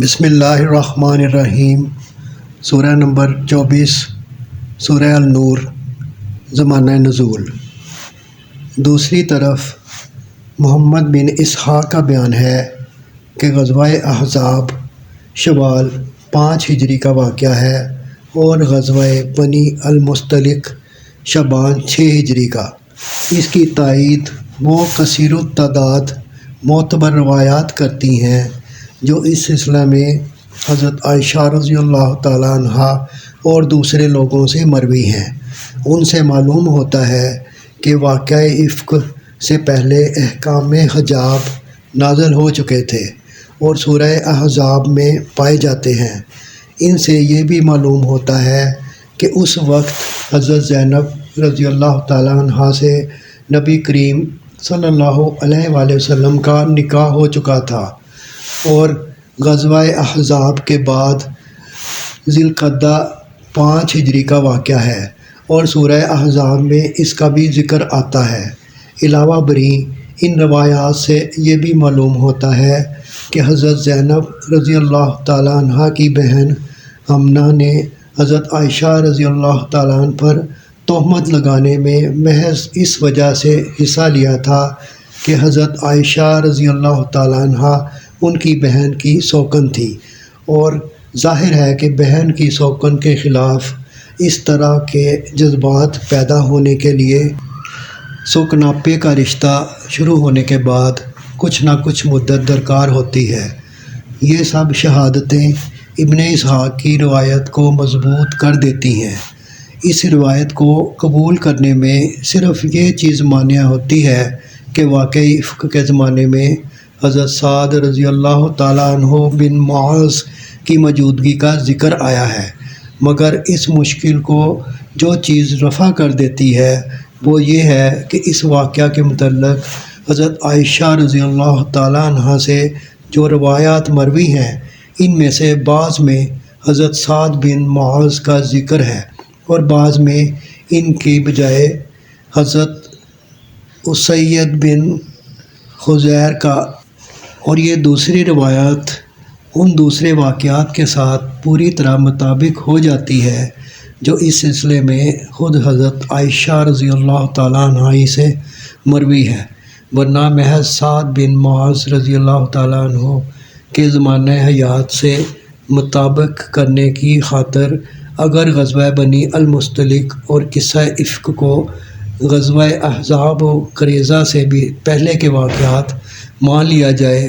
بسم اللہ الرحمن الرحیم۔ سورہ نمبر 24 سورہ النور۔ زمانہ نزول۔ دوسری طرف محمد بن اسحاق کا بیان ہے کہ غزوہ احزاب شوال 5 ہجری کا واقعہ ہے اور غزوہ بنی المصطلق شعبان 6 ہجری کا۔ اس کی تائید وہ کثیر التعداد معتبر روایات کرتی ہیں جو اس سلسلہ میں حضرت عائشہ رضی اللہ تعالیٰ عنہا اور دوسرے لوگوں سے مروی ہیں۔ ان سے معلوم ہوتا ہے کہ واقعہ افک سے پہلے احکام حجاب نازل ہو چکے تھے اور سورہ احزاب میں پائے جاتے ہیں۔ ان سے یہ بھی معلوم ہوتا ہے کہ اس وقت حضرت زینب رضی اللہ تعالیٰ عنہا سے نبی کریم صلی اللہ علیہ وآلہ وسلم کا نکاح ہو چکا تھا اور غزوہ احزاب کے بعد ذی القعدہ 5 ہجری کا واقعہ ہے اور سورہ احزاب میں اس کا بھی ذکر آتا ہے۔ علاوہ بری ان روایات سے یہ بھی معلوم ہوتا ہے کہ حضرت زینب رضی اللہ تعالیٰ عنہا کی بہن حمنہ نے حضرت عائشہ رضی اللہ تعالیٰ عنہ پر تہمت لگانے میں محض اس وجہ سے حصہ لیا تھا کہ حضرت عائشہ رضی اللہ تعالیٰ عنہ ان کی بہن کی سوکن تھی، اور ظاہر ہے کہ بہن کی سوکن کے خلاف اس طرح کے جذبات پیدا ہونے کے لیے سوکناپے کا رشتہ شروع ہونے کے بعد کچھ نہ کچھ مدت درکار ہوتی ہے۔ یہ سب شہادتیں ابن اسحاق کی روایت کو مضبوط کر دیتی ہیں۔ اس روایت کو قبول کرنے میں صرف یہ چیز مانع ہوتی ہے کہ واقعی افک کے زمانے میں حضرت سعد رضی اللہ تعالیٰ عنہ بن معاذ کی موجودگی کا ذکر آیا ہے، مگر اس مشکل کو جو چیز رفع کر دیتی ہے وہ یہ ہے کہ اس واقعہ کے متعلق حضرت عائشہ رضی اللہ تعالیٰ عنہ سے جو روایات مروی ہیں ان میں سے بعض میں حضرت سعد بن معاذ کا ذکر ہے اور بعض میں ان کی بجائے حضرت اسید بن خزیر کا، اور یہ دوسری روایات ان دوسرے واقعات کے ساتھ پوری طرح مطابق ہو جاتی ہے جو اس سلسلے میں خود حضرت عائشہ رضی اللہ تعالیٰ عنہ سے مروی ہے، ورنہ محض سعد بن معاذ رضی اللہ تعالیٰ عنہ کے زمانہ حیات سے مطابق کرنے کی خاطر اگر غزوہ بنی المصطلق اور قصہ افک کو غزوہ احزاب و قریظہ سے بھی پہلے کے واقعات مان لیا جائے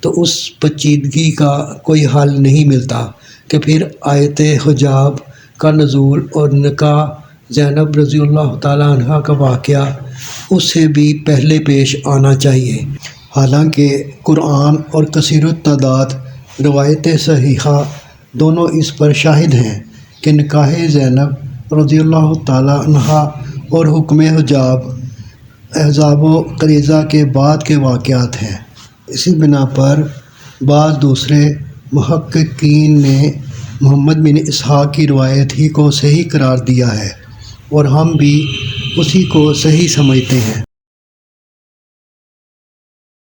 تو اس پیچیدگی کا کوئی حل نہیں ملتا کہ پھر آیت حجاب کا نزول اور نکاح زینب رضی اللہ تعالیٰ عنہ کا واقعہ اس سے بھی پہلے پیش آنا چاہیے، حالانکہ قرآن اور کثیر التعداد روایت صحیحہ دونوں اس پر شاہد ہیں کہ نکاح زینب رضی اللہ تعالیٰ عنہ اور حکم حجاب احزاب و قریظہ کے بعد کے واقعات ہیں۔ اسی بنا پر بعض دوسرے محققین نے محمد بن اسحاق کی روایت ہی کو صحیح قرار دیا ہے اور ہم بھی اسی کو صحیح سمجھتے ہیں۔